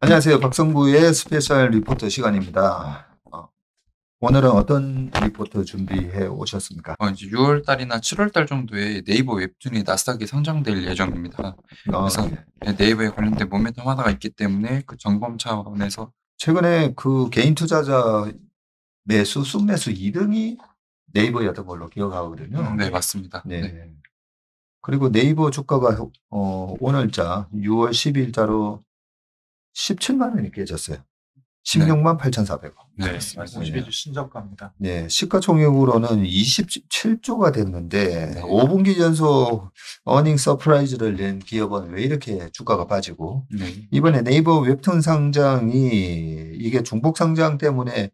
안녕하세요. 박성구의 스페셜 리포터 시간입니다. 오늘은 어떤 리포터 준비해 오셨습니까? 이제 6월 달이나 7월 달 정도에 네이버 웹툰이 나스닥에 상장될 예정입니다. 그래서 예. 네이버에 관련된 모멘텀 하나가 있기 때문에 그 점검 차원에서 최근에 그 개인 투자자 매수, 순매수 2등이 네이버였던 걸로 기억하거든요. 네, 맞습니다. 네. 네. 그리고 네이버 주가가 오늘자 6월 10일자로 17만 원이 깨졌어요. 16만 8,400원. 네, 맞습니다. 52주 신저가입니다. 네, 시가총액으로는 27조가 됐는데 네. 5분기 연속 어닝 서프라이즈를 낸 기업은 왜 이렇게 주가가 빠지고 네. 이번에 네이버 웹툰 상장이 이게 중복 상장 때문에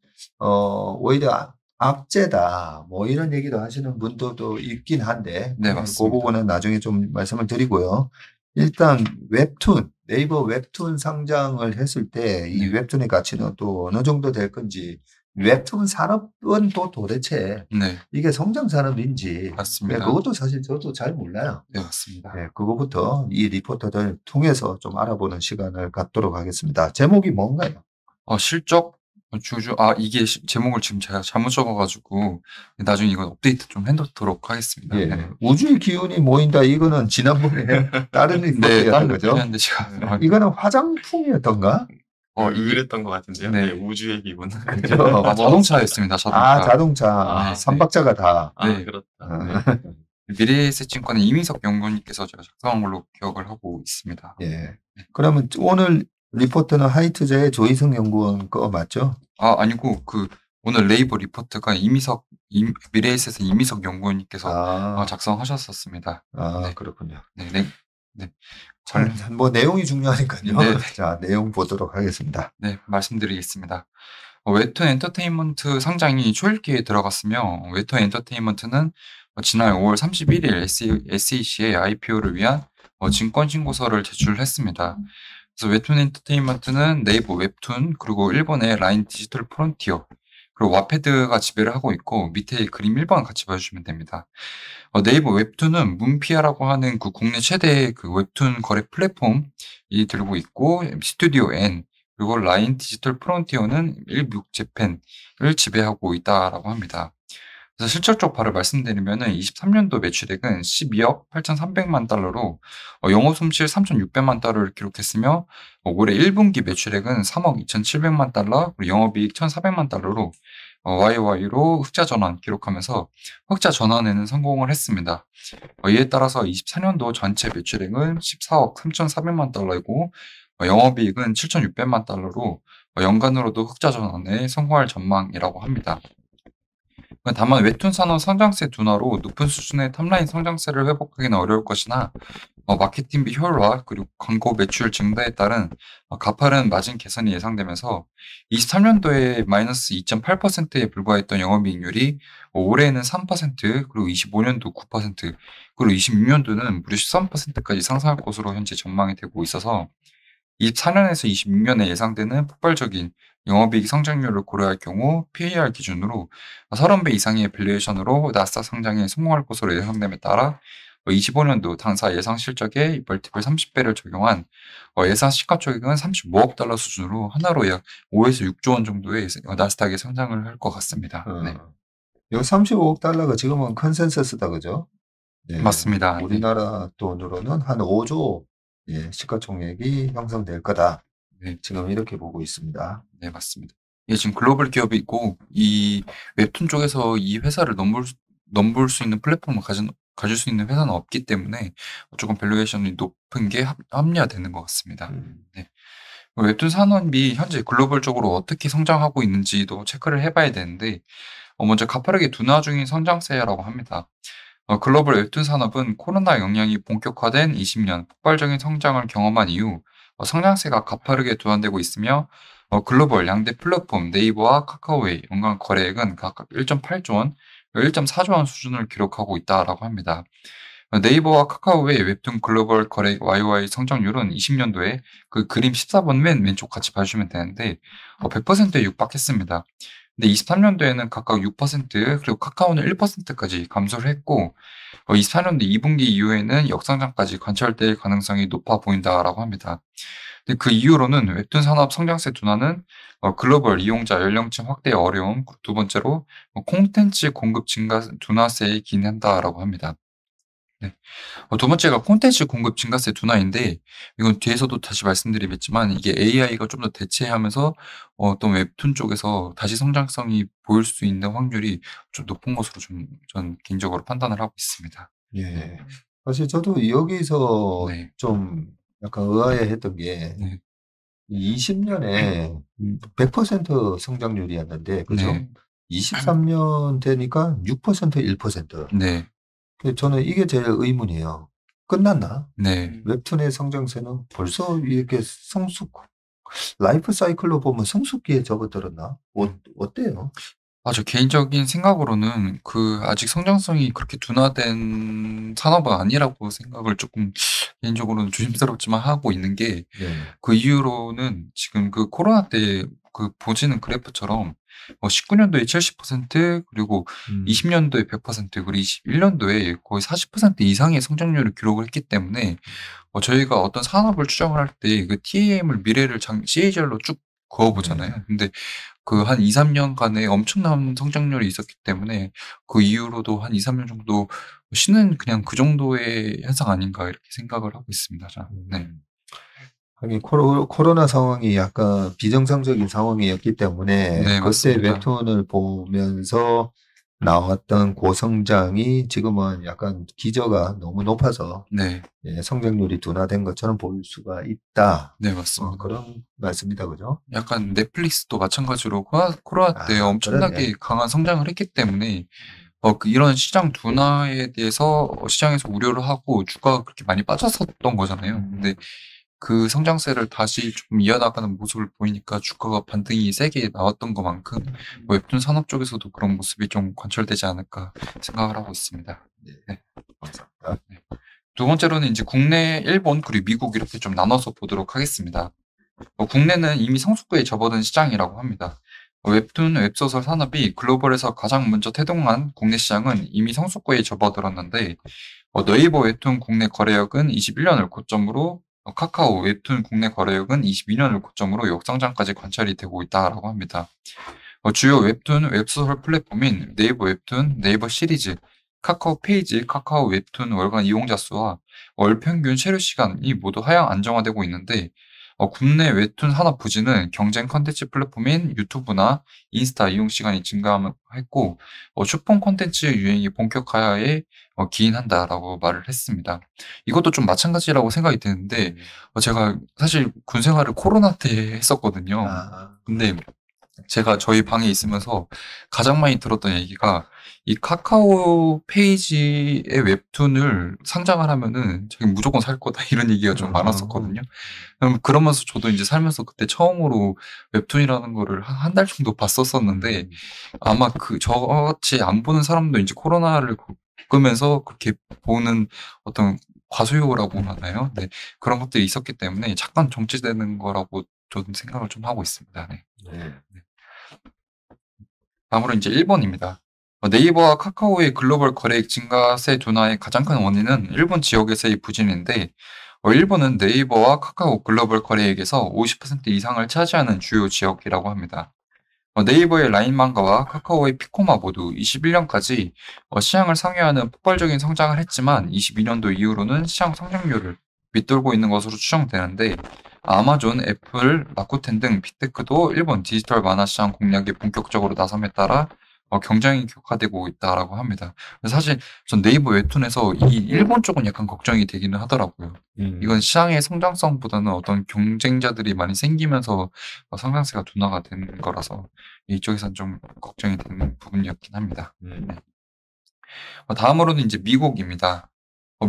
오히려 악재다 뭐 이런 얘기도 하시는 분들도 있긴 한데 네, 그 맞습니다. 부분은 나중에 좀 말씀을 드리고요. 일단 웹툰 네이버 웹툰 상장을 했을 때 이 네. 웹툰의 가치는 또 어느 정도 될 건지 웹툰 산업은 또 도대체 네, 이게 성장 산업인지 맞습니다. 그것도 사실 저도 잘 몰라요. 네, 맞습니다. 네, 그거부터 이 리포터들 통해서 좀 알아보는 시간을 갖도록 하겠습니다. 제목이 뭔가요? 실적 주주 이게 제목을 지금 제가 잘못 적어가지고 나중에 이거 업데이트 좀 해놓도록 하겠습니다. 예, 네. 우주의 기운이 모인다. 이거는 지난번에 다른 네, 리포터였던 다른 거죠. 리포트였는데 제가 이거는 화장품이었던가? 그랬던 것 같은데요. 네. 네, 우주의 기분. 그죠? 자동차였습니다. 자동차. 자동차. 네. 3박자가 다. 네. 그렇다. 네. 미래에셋증권의 이민석 연구원님께서 제가 작성한 걸로 기억을 하고 있습니다. 예. 그러면 오늘 리포트는 하이투자의 조희성 연구원 거 맞죠? 아니고 오늘 네이버 리포트가 미래에셋의 이민석 연구원님께서 작성하셨었습니다. 네. 그렇군요. 네. 뭐 내용이 중요하니까요. 네. 자, 내용 보도록 하겠습니다. 네, 말씀드리겠습니다. 웹툰 엔터테인먼트 상장이 초읽기에 들어갔으며 웹툰 엔터테인먼트는 지난 5월 31일 SEC의 IPO를 위한 증권 신고서를 제출했습니다. 그래서 웹툰 엔터테인먼트는 네이버 웹툰 그리고 일본의 라인 디지털 프론티어 그리고 와패드가 지배를 하고 있고 밑에 그림 1번 같이 봐주시면 됩니다. 네이버 웹툰은 문피아라고 하는 그 국내 최대의 그 웹툰 거래 플랫폼이 들고 있고 스튜디오 N 그리고 라인 디지털 프론티어는 일북 재팬을 지배하고 있다라고 합니다. 그래서 실질적 바로 말씀드리면은 23년도 매출액은 12억 8,300만 달러로 영업 손실 3,600만 달러를 기록했으며 올해 1분기 매출액은 3억 2,700만 달러, 그리고 영업이익 1,400만 달러로 YOY로 흑자 전환 기록하면서 흑자 전환에는 성공을 했습니다. 이에 따라서 24년도 전체 매출액은 14억 3,400만 달러이고 영업이익은 7,600만 달러로 연간으로도 흑자 전환에 성공할 전망이라고 합니다. 다만 웹툰 산업 성장세 둔화로 높은 수준의 탑라인 성장세를 회복하기는 어려울 것이나 마케팅비 효율화 그리고 광고 매출 증가에 따른 가파른 마진 개선이 예상되면서 23년도에 마이너스 2.8%에 불과했던 영업이익률이 올해에는 3% 그리고 25년도 9% 그리고 26년도는 무려 13%까지 상승할 것으로 현재 전망이 되고 있어서 24년에서 26년에 예상되는 폭발적인 영업이익 성장률을 고려할 경우 PER 기준으로 30배 이상의 밸류에이션으로 나스닥 상장에 성공할 것으로 예상됨에 따라 25년도 당사 예상 실적에 멀티플 30배를 적용한 예상 시가총액은 35억 달러 수준으로 하나로 약 5에서 6조 원 정도의 나스닥에 상장을 할 것 같습니다. 네. 요 35억 달러가 지금은 컨센서스다, 그죠? 네. 맞습니다. 우리나라 돈으로는 한 5조 시가총액이 형성될 거다. 네. 지금 이렇게 보고 있습니다. 네, 맞습니다. 지금 글로벌 기업이고 이 웹툰 쪽에서 이 회사를 넘볼 수 있는 플랫폼을 가질 수 있는 회사는 없기 때문에 조금 밸류에이션이 높은 게 합리화되는 것 같습니다. 네. 웹툰 산업이 현재 글로벌적으로 어떻게 성장하고 있는지도 체크를 해봐야 되는데 먼저 가파르게 둔화 중인 성장세라고 합니다. 글로벌 웹툰 산업은 코로나 영향이 본격화된 20년 폭발적인 성장을 경험한 이후 성장세가 가파르게 둔화되고 있으며 글로벌 양대 플랫폼 네이버와 카카오의 연간 거래액은 각각 1.8조 원, 1.4조 원 수준을 기록하고 있다라고 합니다. 네이버와 카카오의 웹툰 글로벌 거래 YOY 성장률은 20년도에 그 그림 14번 맨 왼쪽 같이 봐주시면 되는데 100%에 육박했습니다. 근데 23년도에는 각각 6% 그리고 카카오는 1%까지 감소를 했고 24년도 2분기 이후에는 역성장까지 관찰될 가능성이 높아 보인다라고 합니다. 근데 그 이후로는 웹툰 산업 성장세 둔화는 글로벌 이용자 연령층 확대의 어려움, 두 번째로 콘텐츠 공급 둔화세에 기인한다라고 합니다. 네. 두 번째가 콘텐츠 공급 증가세 둔화인데 이건 뒤에서도 다시 말씀드리겠지만 이게 AI가 좀 더 대체하면서 어떤 웹툰 쪽에서 다시 성장성이 보일 수 있는 확률이 좀 높은 것으로 좀 전 개인적으로 판단을 하고 있습니다. 예. 사실 저도 여기서 네. 좀 약간 의아해했던 게 네. 20년에 100% 성장률이었는데, 그죠? 네. 23년 되니까 6%, 1%. 네. 근데 저는 이게 제일 의문이에요. 끝났나? 네. 웹툰의 성장세는 벌써 이렇게 라이프 사이클로 보면 성숙기에 접어들었나? 어때요? 저 개인적인 생각으로는 아직 성장성이 그렇게 둔화된 산업은 아니라고 생각을 조금 개인적으로는 조심스럽지만 하고 있는 게 네. 그 이유로는 지금 코로나 때 보시는 그래프처럼 19년도에 70% 그리고 20년도에 100% 그리고 21년도에 거의 40% 이상의 성장률을 기록을 했기 때문에 저희가 어떤 산업을 추정을 할 때 그 TAM을 미래를 CAGR로 쭉 그어보잖아요. 근데 한 2-3년간의 엄청난 성장률이 있었기 때문에 그 이후로도 한 2-3년 정도 쉬는 그냥 그 정도의 현상 아닌가 이렇게 생각을 하고 있습니다. 네. 하긴 코로나 상황이 약간 비정상적인 상황이었기 때문에 네, 그때 맞습니다. 웹툰을 보면서 나왔던 고성장이 지금은 약간 기저가 너무 높아서 네. 성장률이 둔화된 것처럼 보일 수가 있다. 네, 맞습니다. 그런 말씀이다, 그죠? 약간 넷플릭스도 마찬가지로 코로나 때 엄청나게 그러네. 강한 성장을 했기 때문에 이런 시장 둔화에 대해서 시장에서 우려를 하고 주가가 그렇게 많이 빠졌었던 거잖아요. 근데 그 성장세를 다시 좀 이어나가는 모습을 보이니까 주가가 반등이 세게 나왔던 것만큼 웹툰 산업 쪽에서도 그런 모습이 좀 관철되지 않을까 생각을 하고 있습니다. 네. 감사합니다. 두 번째로는 이제 국내, 일본, 그리고 미국 이렇게 좀 나눠서 보도록 하겠습니다. 국내는 이미 성숙기에 접어든 시장이라고 합니다. 웹툰, 웹소설 산업이 글로벌에서 가장 먼저 태동한 국내 시장은 이미 성숙기에 접어들었는데 네이버 웹툰 국내 거래액은 21년을 고점으로 카카오 웹툰 국내 거래액은 22년을 고점으로 역성장까지 관찰이 되고 있다라고 합니다. 주요 웹툰, 웹소설 플랫폼인 네이버 웹툰, 네이버 시리즈, 카카오 페이지, 카카오 웹툰 월간 이용자 수와 월 평균 체류 시간이 모두 하향 안정화되고 있는데 국내 웹툰 산업 부진은 경쟁 컨텐츠 플랫폼인 유튜브나 인스타 이용 시간이 증가했고 슈폰 컨텐츠 유행이 본격화에 기인한다라고 말을 했습니다. 이것도 좀 마찬가지라고 생각이 드는데 제가 사실 군 생활을 코로나 때 했었거든요. 근데 제가 저희 방에 있으면서 가장 많이 들었던 얘기가 이 카카오 페이지의 웹툰을 상장을 하면은 자기 무조건 살 거다 이런 얘기가 좀 많았었거든요. 그러면서 저도 이제 살면서 그때 처음으로 웹툰이라는 거를 한 달 정도 봤었었는데 아마 저같이 안 보는 사람도 이제 코로나를 겪으면서 그렇게 보는 어떤 과소요라고 하나요? 네. 그런 것들이 있었기 때문에 잠깐 정체되는 거라고 저는 생각을 좀 하고 있습니다. 네. 다음으로 이제 1번입니다. 네이버와 카카오의 글로벌 거래액 증가세 둔화의 가장 큰 원인은 일본 지역에서의 부진인데 일본은 네이버와 카카오 글로벌 거래액에서 50% 이상을 차지하는 주요 지역이라고 합니다. 네이버의 라인망가와 카카오의 피코마 모두 21년까지 시장을 상회하는 폭발적인 성장을 했지만 22년도 이후로는 시장 성장률을 밑돌고 있는 것으로 추정되는데 아마존, 애플, 라쿠텐 등 빅테크도 일본 디지털 만화 시장 공략에 본격적으로 나섬에 따라 경쟁이 격화되고 있다라고 합니다. 사실 전 네이버 웹툰에서 이 일본 쪽은 약간 걱정이 되기는 하더라고요. 이건 시장의 성장성보다는 어떤 경쟁자들이 많이 생기면서 성장세가 둔화가 되는 거라서 이쪽에선 좀 걱정이 되는 부분이었긴 합니다. 다음으로는 이제 미국입니다.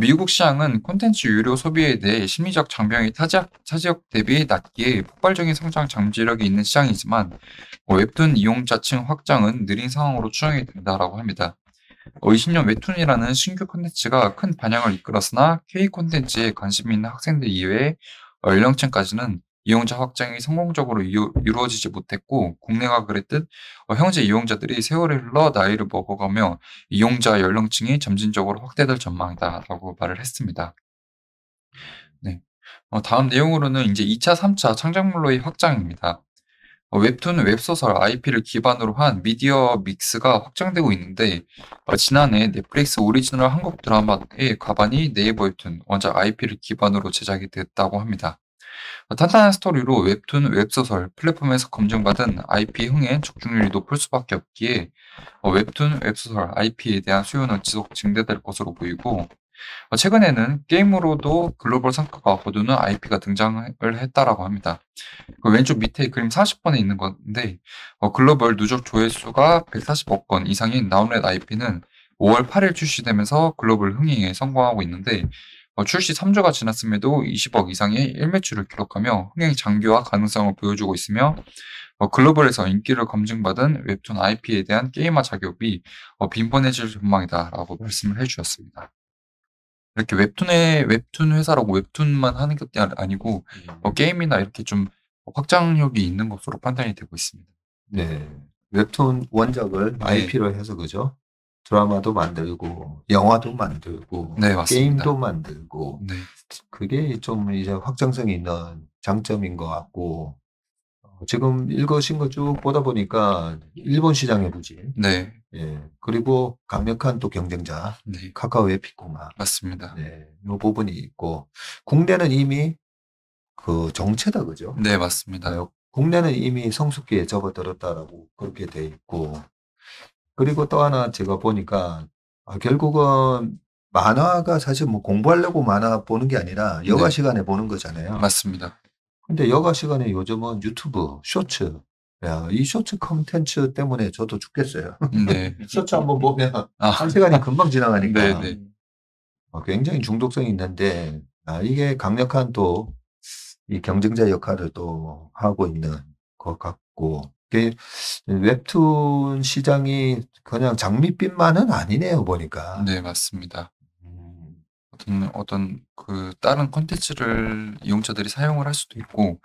미국 시장은 콘텐츠 유료 소비에 대해 심리적 장벽이 타 지역 대비 낮기에 폭발적인 성장 잠재력이 있는 시장이지만 웹툰 이용자층 확장은 느린 상황으로 추정이 된다라고 합니다. 20년 웹툰이라는 신규 콘텐츠가 큰 반향을 이끌었으나 K 콘텐츠에 관심 있는 학생들 이외의 연령층까지는 이용자 확장이 성공적으로 이루어지지 못했고 국내가 그랬듯 현재 이용자들이 세월이 흘러 나이를 먹어가며 이용자 연령층이 점진적으로 확대될 전망이다라고 말을 했습니다. 네. 다음 내용으로는 이제 2차, 3차 창작물로의 확장입니다. 웹툰, 웹소설, IP를 기반으로 한 미디어 믹스가 확장되고 있는데 지난해 넷플릭스 오리지널 한국 드라마의 가반이 네이버 웹툰, 원작 IP를 기반으로 제작이 됐다고 합니다. 탄탄한 스토리로 웹툰, 웹소설, 플랫폼에서 검증받은 IP 흥행 적중률이 높을 수밖에 없기에 웹툰, 웹소설, IP에 대한 수요는 지속 증대될 것으로 보이고 최근에는 게임으로도 글로벌 성과가 거두는 IP가 등장을 했다라고 합니다. 그 왼쪽 밑에 그림 40번에 있는 건데 글로벌 누적 조회수가 140억 건 이상인 나웃렛 IP는 5월 8일 출시되면서 글로벌 흥행에 성공하고 있는데 출시 3주가 지났음에도 20억 이상의 일매출을 기록하며 흥행 장기화 가능성을 보여주고 있으며 글로벌에서 인기를 검증받은 웹툰 IP에 대한 게임화 작업이 빈번해질 전망이다라고 말씀을 해주셨습니다. 이렇게 웹툰 회사라고 웹툰만 하는 것이 아니고 게임이나 이렇게 좀 확장력이 있는 것으로 판단이 되고 있습니다. 네. 웹툰 원작을 네. IP로 해서 그죠? 드라마도 만들고 영화도 만들고 네, 맞습니다. 게임도 만들고 네, 그게 좀 이제 확장성이 있는 장점인 것 같고 지금 읽으신 거 쭉 보다 보니까 일본 시장에 부진, 네, 예. 그리고 강력한 또 경쟁자 네, 카카오 에피코마, 맞습니다. 네, 요 부분이 있고 국내는 이미 그 정체다 그죠? 네, 맞습니다. 국내는 이미 성숙기에 접어들었다라고 그렇게 돼 있고 그리고 또 하나 제가 보니까 결국은 만화가 사실 뭐 공부하려고 만화 보는 게 아니라 여가 네. 시간에 보는 거잖아요. 맞습니다. 근데 여가 시간에 요즘은 유튜브 쇼츠, 야, 이 쇼츠 콘텐츠 때문에 저도 죽겠어요. 네, 쇼츠 한번 보면 아, 한 시간이 금방 지나가니까 네, 네, 굉장히 중독성이 있는데 이게 강력한 또 이 경쟁자 역할을 또 하고 있는 것 같고 이게 웹툰 시장이 그냥 장밋빛만은 아니네요 보니까. 네, 맞습니다. 음, 어떤 그 다른 콘텐츠를 이용자들이 사용을 할 수도 있고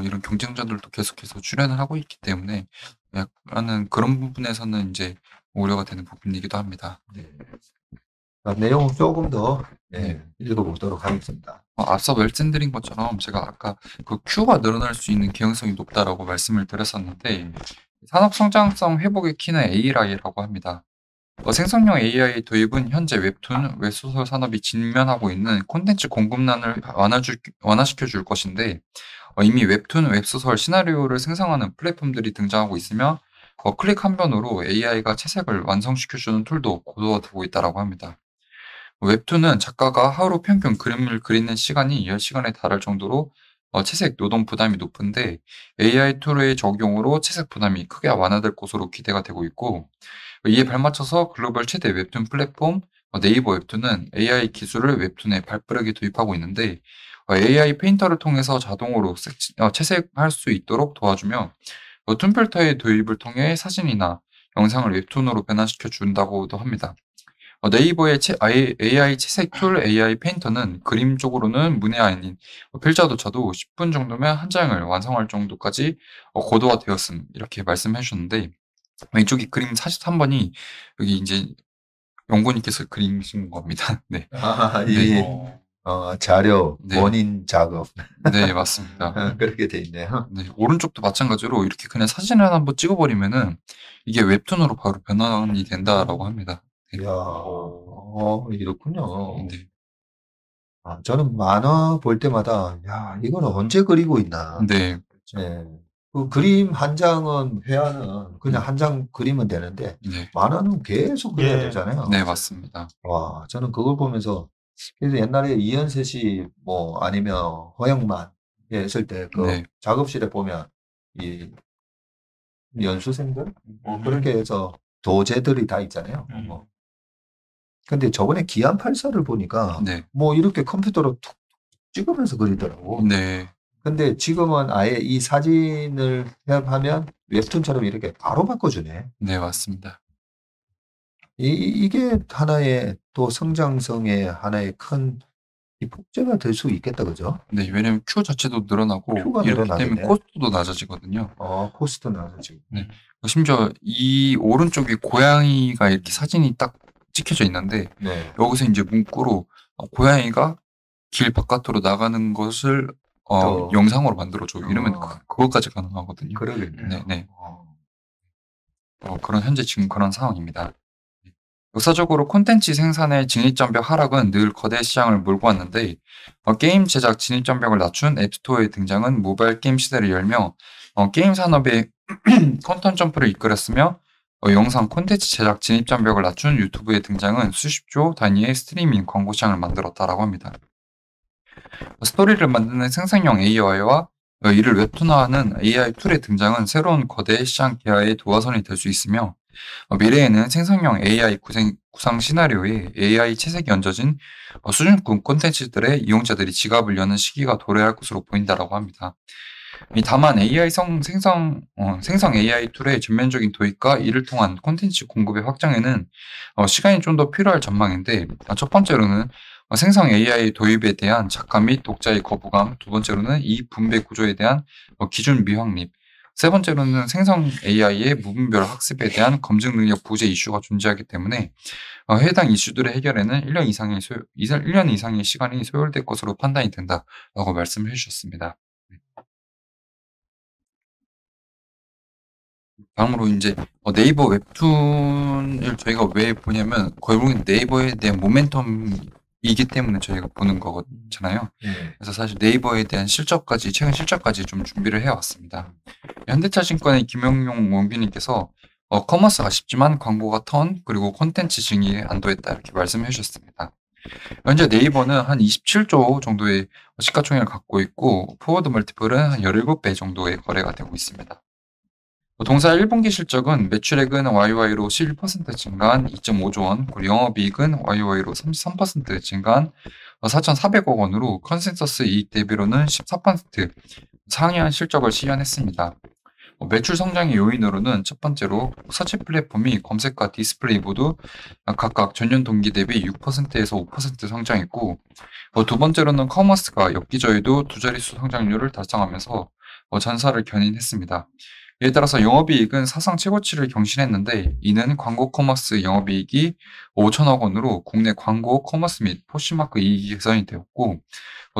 이런 경쟁자들도 계속해서 출연을 하고 있기 때문에 약간은 그런 부분에서는 이제 우려가 되는 부분이기도 합니다. 네. 내용 조금 더 네. 읽어보도록 하겠습니다. 앞서 말씀드린 것처럼 제가 아까 그 Q가 늘어날 수 있는 개연성이 높다라고 말씀을 드렸었는데 산업 성장성 회복의 키는 AI라고 합니다. 생성형 AI 도입은 현재 웹툰, 웹소설 산업이 직면하고 있는 콘텐츠 공급난을 완화시켜 줄 것인데 이미 웹툰, 웹소설 시나리오를 생성하는 플랫폼들이 등장하고 있으며 클릭 한 번으로 AI가 채색을 완성시켜주는 툴도 고도화되고 있다고 합니다. 웹툰은 작가가 하루 평균 그림을 그리는 시간이 10시간에 달할 정도로 채색 노동 부담이 높은데 AI 툴의 적용으로 채색 부담이 크게 완화될 것으로 기대가 되고 있고 이에 발맞춰서 글로벌 최대 웹툰 플랫폼 네이버 웹툰은 AI 기술을 웹툰에 발빠르게 도입하고 있는데 AI 페인터를 통해서 자동으로 채색할 수 있도록 도와주며 툰 필터의 도입을 통해 사진이나 영상을 웹툰으로 변환시켜 준다고도 합니다. 네이버의 AI 채색 툴 AI 페인터는 그림 쪽으로는 문의 아닌 필자도 쳐도 10분 정도면 한 장을 완성할 정도까지 고도화되었음 이렇게 말씀해 주셨는데 왼쪽이 그림 43번이 여기 이제 연구원님께서 그리신 겁니다. 네. 이 네. 자료 네. 원인 작업 네, 맞습니다. 그렇게 돼 있네요. 네, 오른쪽도 마찬가지로 이렇게 그냥 사진을 한번 찍어버리면은 이게 웹툰으로 바로 변환이 된다라고 합니다. 이야, 이렇군요. 네. 저는 만화 볼 때마다 야, 이거는 언제 그리고 있나. 네, 예. 그 그림 한 장은 회화는 그냥 한 장 그리면 되는데 네, 만화는 계속 그려야 예. 되잖아요. 네, 맞습니다. 와, 저는 그걸 보면서 그래서 옛날에 이현세 씨 뭐 아니면 허영만 했을 때 그 네. 작업실에 보면 이 연수생들 뭐 그렇게 해서 도제들이 다 있잖아요. 뭐. 근데 저번에 기안84를 보니까 네, 뭐 이렇게 컴퓨터로 툭 찍으면서 그리더라고. 네, 근데 지금은 아예 이 사진을 하면 웹툰처럼 이렇게 바로 바꿔주네. 네, 맞습니다. 이게 하나의 또 성장성의 하나의 큰 이 폭제가 될 수 있겠다, 그죠? 네, 왜냐면 Q 자체도 늘어나고 Q가 이렇게 되면 늘어나겠네. 코스트도 낮아지거든요. 코스트 나서지고. 심지어 이 오른쪽에 고양이가 이렇게 사진이 딱 찍혀져 있는데 네. 여기서 이제 문구로 고양이가 길 바깥으로 나가는 것을 또 영상으로 만들어줘. 이러면 어. 그것까지 가능하거든요. 그러겠네요. 네. 현재 지금 그런 상황입니다. 역사적으로 콘텐츠 생산의 진입장벽 하락은 늘 거대 시장을 몰고 왔는데 게임 제작 진입장벽을 낮춘 앱스토어의 등장은 모바일 게임 시대를 열며 게임 산업의 컨텐츠 점프를 이끌었으며 영상 콘텐츠 제작 진입장벽을 낮춘 유튜브의 등장은 수십조 단위의 스트리밍 광고 시장을 만들었다라고 합니다. 스토리를 만드는 생성형 AI와 이를 웹툰화하는 AI 툴의 등장은 새로운 거대 시장 개화의 도화선이 될 수 있으며 미래에는 생성형 AI 구상 시나리오에 AI 채색이 얹어진 수준급 콘텐츠들의 이용자들이 지갑을 여는 시기가 도래할 것으로 보인다라고 합니다. 다만 AI 생성 AI 툴의 전면적인 도입과 이를 통한 콘텐츠 공급의 확장에는 시간이 좀 더 필요할 전망인데 첫 번째로는 생성 AI 도입에 대한 작가 및 독자의 거부감, 두 번째로는 이익 분배 구조에 대한 기준 미확립, 세 번째로는 생성 AI의 무분별 학습에 대한 검증 능력 부재 이슈가 존재하기 때문에 해당 이슈들의 해결에는 1년 이상의 시간이 소요될 것으로 판단이 된다라고 말씀을 해주셨습니다. 다음으로 이제 네이버 웹툰을 저희가 왜 보냐면 결국엔 네이버에 대한 모멘텀이기 때문에 저희가 보는 거잖아요. 네. 그래서 사실 네이버에 대한 최근 실적까지 좀 준비를 해왔습니다. 현대차증권의 김영용 원기님께서 커머스가 쉽지만 광고가 턴 그리고 콘텐츠 증이 안도했다 이렇게 말씀해 주셨습니다. 현재 네이버는 한 27조 정도의 시가총액을 갖고 있고 포워드 멀티플은 한 17배 정도의 거래가 되고 있습니다. 동사 1분기 실적은 매출액은 YY로 11% 증가한 2.5조 원, 그리고 영업이익은 YY로 33% 증가한 4,400억 원으로 컨센서스 이익 대비로는 14% 상회한 실적을 시현했습니다. 매출 성장의 요인으로는 첫 번째로 서치 플랫폼이 검색과 디스플레이 모두 각각 전년 동기 대비 6%에서 5% 성장했고, 두 번째로는 커머스가 엽기저에도 두 자릿수 성장률을 달성하면서 전사를 견인했습니다. 예를 따라서 영업이익은 사상 최고치를 경신했는데 이는 광고 커머스 영업이익이 5천억 원으로 국내 광고 커머스 및 포시마크 이익이 개선이 되었고,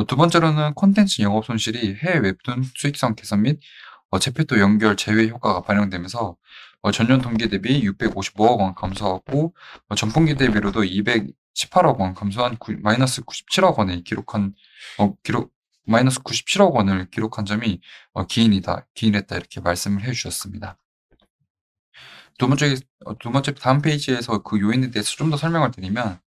두 번째로는 콘텐츠 영업 손실이 해외 웹툰 수익성 개선 및 재표도 연결 제외 효과가 반영되면서 전년 동기 대비 655억 원 감소하고 전분기 대비로도 218억 원 감소한 마이너스 97억 원을 마이너스 97억 원을 기록한 점이 기인했다 이렇게 말씀을 해주셨습니다. 두 번째 다음 페이지에서 그 요인에 대해서 좀 더 설명을 드리면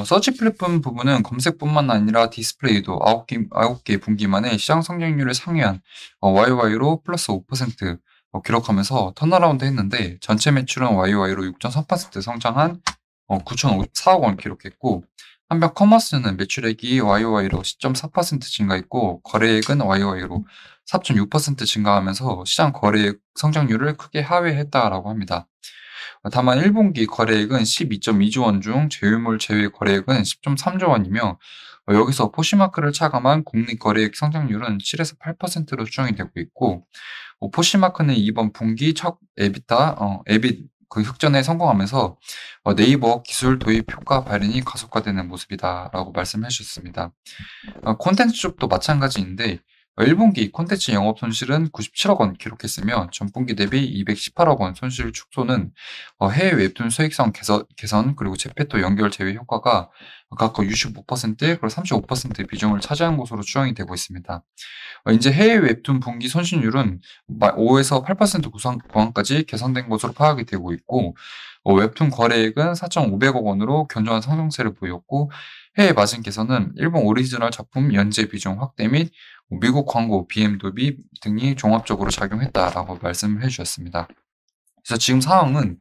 서치 플랫폼 부분은 검색뿐만 아니라 디스플레이도 9개 분기 만에 시장 성장률을 상회한 YY로 플러스 5% 기록하면서 턴어라운드 했는데 전체 매출은 YY로 6.3% 성장한 9,054억 원 기록했고, 한편 커머스는 매출액이 YY로 10.4% 증가했고 거래액은 YY로 4.6% 증가하면서 시장 거래액 성장률을 크게 하회했다라고 합니다. 다만 1분기 거래액은 12.2조 원 중 제휴물 제외 거래액은 10.3조 원이며 여기서 포시마크를 차감한 국내 거래액 성장률은 7에서 8%로 추정이 되고 있고, 포시마크는 이번 분기 첫 에빗 그 흑전에 성공하면서 네이버 기술 도입 효과 발현이 가속화되는 모습이다라고 말씀해 주셨습니다. 콘텐츠 쪽도 마찬가지인데 1분기 콘텐츠 영업 손실은 97억 원 기록했으며 전분기 대비 218억 원 손실 축소는 해외 웹툰 수익성 개선 그리고 재패토 연결 제외 효과가 각각 65% 그리고 35% 비중을 차지한 것으로 추정이 되고 있습니다. 이제 해외 웹툰 분기 손실률은 5에서 8% 구간까지 개선된 것으로 파악이 되고 있고, 웹툰 거래액은 4,500억 원으로 견조한 성장세를 보였고, 해외 마진 개선은 일본 오리지널 작품 연재 비중 확대 및 미국 광고 BM 도입 등이 종합적으로 작용했다라고 말씀을 해주셨습니다. 그래서 지금 상황은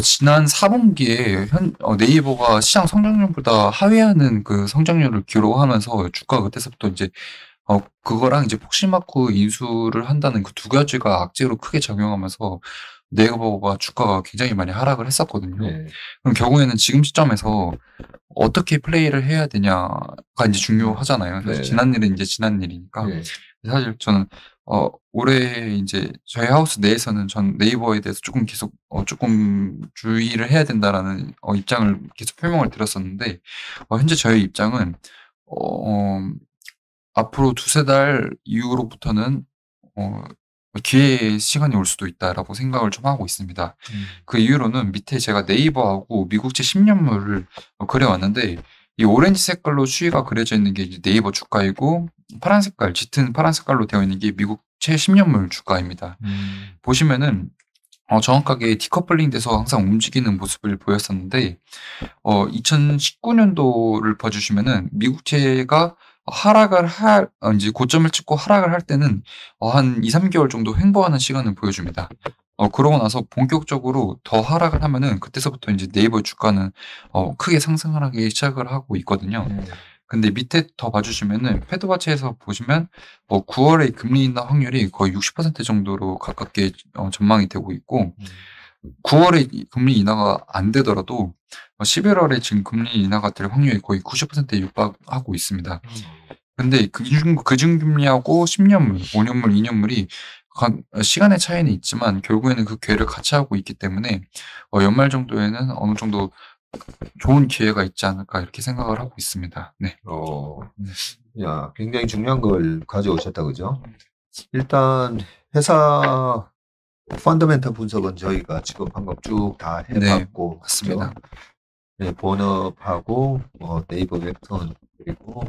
지난 4분기에 네이버가 시장 성장률보다 하회하는 그 성장률을 기록하면서 주가가 그때서부터 이제 그거랑 이제 폭시마크 인수를 한다는 그 두 가지가 악재로 크게 작용하면서 네이버가 주가가 굉장히 많이 하락을 했었거든요. 네. 그럼 결국에는 지금 시점에서 어떻게 플레이를 해야 되냐가 이제 중요하잖아요. 사실 네. 지난 일은 이제 지난 일이니까. 네. 사실 저는 올해 이제 저희 하우스 내에서는 전 네이버에 대해서 조금 주의를 해야 된다라는 입장을 계속 표명을 드렸었는데, 현재 저의 입장은 앞으로 두세 달 이후로부터는 기회의 시간이 올 수도 있다라고 생각을 좀 하고 있습니다. 그 이유로는 밑에 제가 네이버하고 미국채 10년물을 그려왔는데 이 오렌지 색깔로 추이가 그려져 있는 게 이제 네이버 주가이고 파란 색깔, 짙은 파란 색깔로 되어 있는 게 미국채 10년물 주가입니다. 보시면은 정확하게 디커플링 돼서 항상 움직이는 모습을 보였었는데 2019년도를 봐주시면은 미국채가 이제 고점을 찍고 하락을 할 때는 한 2-3개월 정도 횡보하는 시간을 보여줍니다. 그러고 나서 본격적으로 더 하락을 하면은 그때서부터 이제 네이버 주가는 크게 상승을 하기 시작을 하고 있거든요. 근데 밑에 더 봐주시면은 패드와치에서 보시면 9월의 금리 인하 확률이 거의 60% 정도로 가깝게 전망이 되고 있고 9월에 금리 인하가 안 되더라도 11월에 지금 금리 인하가 될 확률이 거의 90%에 육박하고 있습니다. 근데 그중금리하고 10년물, 5년물, 2년물이 시간의 차이는 있지만 결국에는 그 궤를 같이 하고 있기 때문에 연말 정도에는 어느 정도 좋은 기회가 있지 않을까 이렇게 생각을 하고 있습니다. 네. 야, 굉장히 중요한 걸 가져오셨다, 그죠? 일단 회사 펀더멘털 분석은 저희가 지금 방금 쭉 다 해봤고, 맞습니다. 그죠? 네, 본업하고 네이버 웹툰 그리고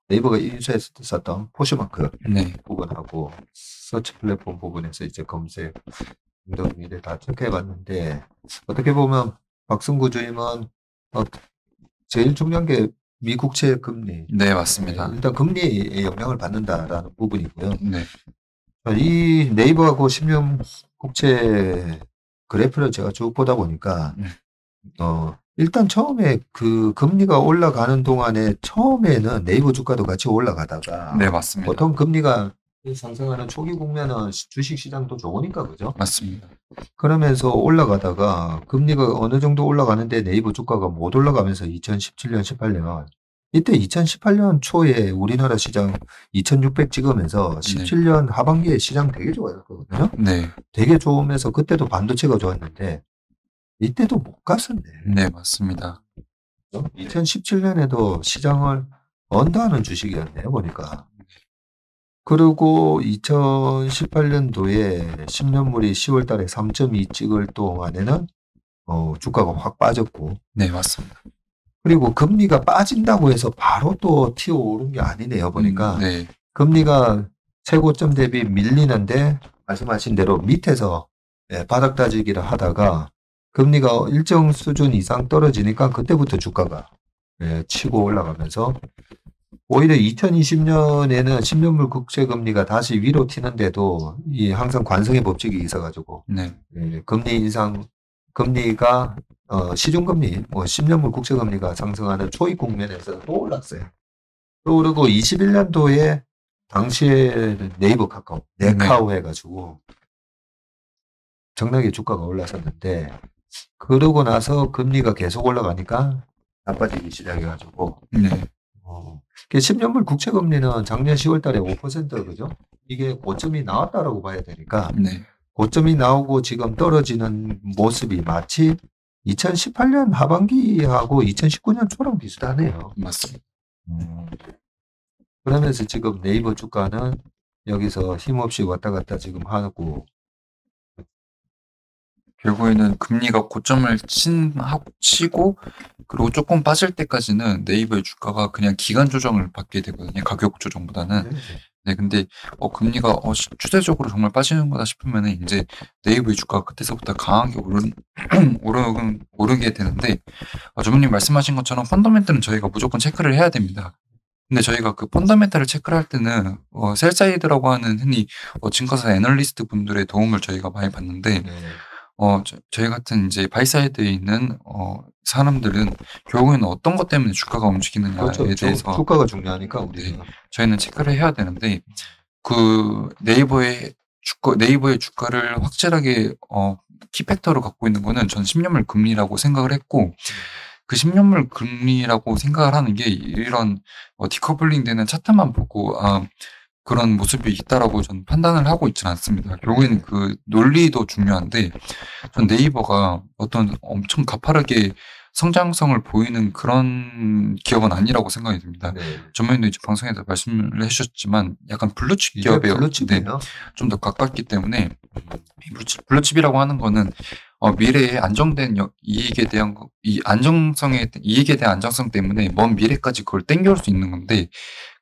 네이버가 인수했었던 포슈마크 부분하고 서치 플랫폼 부분에서 이제 검색 등등을 다 체크해봤는데 어떻게 보면 박승구 주임은 제일 중요한 게 미국채 금리. 네, 맞습니다. 일단 금리에 영향을 받는다라는 부분이고요. 네. 이 네이버하고 10년 국채 그래프를 제가 쭉 보다 보니까 일단 처음에 그 금리가 올라가는 동안에 처음에는 네이버 주가도 같이 올라가다가 네, 맞습니다. 보통 금리가 상승하는 초기 국면은 주식 시장도 좋으니까 그죠? 맞습니다. 그러면서 올라가다가 금리가 어느 정도 올라가는데 네이버 주가가 못 올라가면서 2017년, 18년 이때 2018년 초에 우리나라 시장 2,600 찍으면서 17년 하반기에 시장 되게 좋았거든요. 네. 되게 좋으면서 그때도 반도체가 좋았는데 이때도 못 갔었네. 네, 맞습니다. 2017년에도 시장을 언더하는 주식이었네요, 보니까. 그리고 2018년도에 10년물이 10월 달에 3.2 찍을 동안에는 주가가 확 빠졌고. 네, 맞습니다. 그리고 금리가 빠진다고 해서 바로 또 튀어오른 게 아니네요, 보니까. 네. 금리가 최고점 대비 밀리는데 말씀하신 대로 밑에서 바닥 다지기를 하다가 금리가 일정 수준 이상 떨어지니까 그때부터 주가가 치고 올라가면서 오히려 2020년에는 10년물 국채금리가 다시 위로 튀는데도 항상 관성의 법칙이 있어가지고 금리 인상, 금리가 시중금리, 10년물 국채금리가 상승하는 초입 국면에서 또 올랐어요. 또 오르고 21년도에 당시에 네이버 카카오, 네카오 해가지고 정나게 주가가 올랐었는데 그러고 나서 금리가 계속 올라가니까 나빠지기 시작해가지고 10년물 국채금리는 작년 10월 달에 5% 그죠? 이게 고점이 나왔다라고 봐야 되니까 고점이 나오고 지금 떨어지는 모습이 마치 2018년 하반기하고 2019년 초랑 비슷하네요. 맞습니다. 그러면서 지금 네이버 주가는 여기서 힘없이 왔다 갔다 지금 하고 결국에는 금리가 고점을 치고 그리고 조금 빠질 때까지는 네이버의 주가가 그냥 기간 조정을 받게 되거든요. 가격 조정보다는. 네, 근데 금리가 추세적으로 정말 빠지는 거다 싶으면은 이제 네이버의 주가가 그때서부터 강하게 오르게 되는데 주무님 말씀하신 것처럼 펀더멘털은 저희가 무조건 체크를 해야 됩니다. 근데 저희가 그 펀더멘털을 체크를 할 때는 셀사이드라고 하는 흔히 증권사 애널리스트 분들의 도움을 저희가 많이 받는데 저희 같은 이제 바이사이드에 있는 사람들은 결국에는 어떤 것 때문에 주가가 움직이느냐에 그렇죠. 대해서 주가가 중요하니까 우리는 저희는 체크를 해야 되는데 그 네이버의 주가를 확실하게 키팩터로 갖고 있는 거는 전 10년물 금리라고 생각을 했고 그 10년물 금리라고 생각을 하는 게 이런 디커플링 되는 차트만 보고 그런 모습이 있다라고 전 판단을 하고 있지는 않습니다. 결국에는 그 논리도 중요한데 전 네이버가 어떤 엄청 가파르게 성장성을 보이는 그런 기업은 아니라고 생각이 듭니다. 네. 전문님도 이제 방송에서 말씀을 해주셨지만 약간 블루칩 이게 기업에 블루칩이에요. 좀 더 가깝기 때문에 이 블루칩이라고 하는 거는 미래에 안정된 이익에 대한 이 이익에 대한 안정성 때문에 먼 미래까지 그걸 땡겨올 수 있는 건데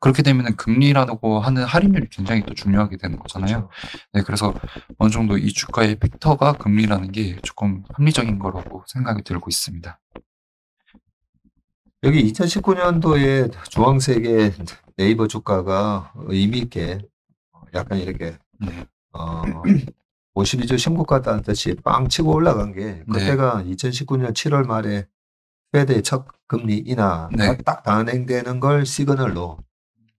그렇게 되면은 금리라고 하는 할인율이 굉장히 또 중요하게 되는 거잖아요. 그렇죠. 네, 그래서 어느 정도 이 주가의 팩터가 금리라는 게 조금 합리적인 거라고 생각이 들고 있습니다. 여기 2019년도에 주황색의 네이버 주가가 의미 있게 약간 이렇게 네, 52주 신고가 따는 듯이 빵 치고 올라간 게 그때가 2019년 7월 말에 페드의 첫 금리 인하가 네. 딱 단행되는 걸 시그널로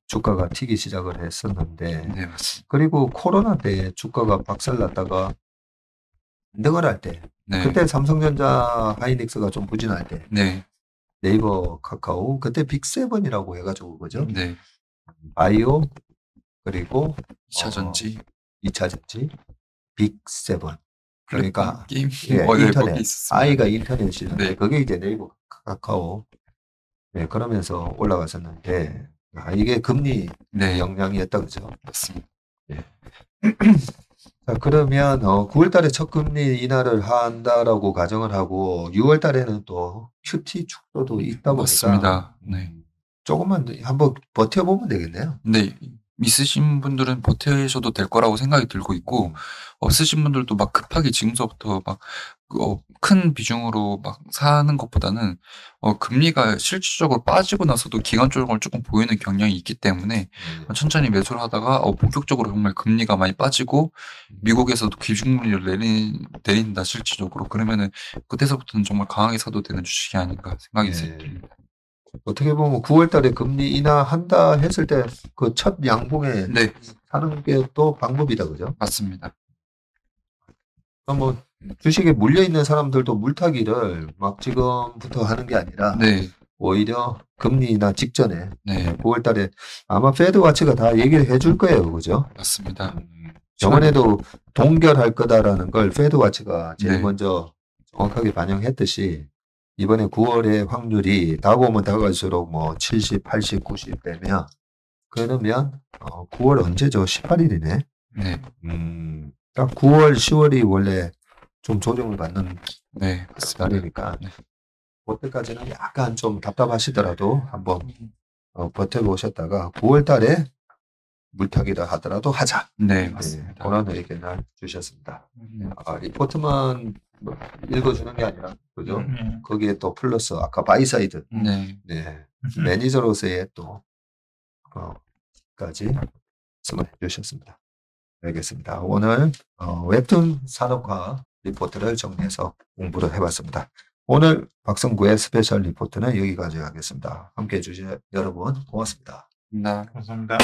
주가가 튀기 시작을 했었는데 네, 맞습니다. 그리고 코로나 때 주가가 박살났다가 등을 할 때 네, 그때 삼성전자 하이닉스가 좀 부진할 때 네, 네이버 카카오 그때 빅세븐이라고 해가지고 그죠? 네. 바이오 그리고 2차 전지, 2차 전지 빅세븐 그러니까 게임, 예, 네, 인터넷 거기 있었습니다. I가 인터넷이는데 네. 그게 이제 네이버 카카오 네, 그러면서 올라갔었는데 이게 금리 네, 영향이었다 그죠? 맞습니다. 자 그러면 9월 달에 첫 금리 인하를 한다라고 가정을 하고 6월 달에는 또 QT 축소도 있다 보니까 맞습니다. 네. 조금만 한번 버텨보면 되겠네요. 네, 있으신 분들은 버텨셔도 될 거라고 생각이 들고 있고, 없으신 분들도 막 급하게 지금서부터 막, 큰 비중으로 막 사는 것보다는, 금리가 실질적으로 빠지고 나서도 기간적으로 조금 보이는 경향이 있기 때문에, 천천히 매수를 하다가, 본격적으로 정말 금리가 많이 빠지고, 미국에서도 기준금리를 내린다, 실질적으로. 그러면은, 그때서부터는 정말 강하게 사도 되는 주식이 아닌가 생각이 네. 듭니다. 어떻게 보면 9월 달에 금리 인하한다 했을 때 그 첫 양봉에 네, 사는 게 또 방법이다 그죠? 맞습니다. 그럼 뭐 주식에 물려 있는 사람들도 물타기를 막 지금부터 하는 게 아니라 네, 오히려 금리 인하 직전에 네, 9월 달에 아마 페드 와치가 다 얘기를 해줄 거예요 그죠? 맞습니다. 저번에도 동결할 거다라는 걸 페드 와치가 제일 네. 먼저 정확하게 반영했듯이 이번에 9월에 확률이 다가오면 다가갈수록 뭐 70, 80, 90 되면 그러면 9월 언제죠? 18일이네. 네, 딱 9월, 10월이 원래 좀 조정을 받는 네, 맞습니다. 날이니까 네. 그때까지는 약간 좀 답답하시더라도 한번 버텨보셨다가 9월 달에 물타기를 하더라도 하자. 네, 네, 맞습니다. 그런 의견을 주셨습니다. 네, 리포트만 읽어주는 게 아니라 그죠? 네. 거기에 또 플러스 아까 바이사이드 네, 네, 매니저로서의 또 까지 말씀을 해주셨습니다. 알겠습니다. 오늘 웹툰 산업화 리포트를 정리해서 공부를 해봤습니다. 오늘 박성구의 스페셜 리포트는 여기까지 하겠습니다. 함께해 주신 여러분 고맙습니다. 나 감사합니다.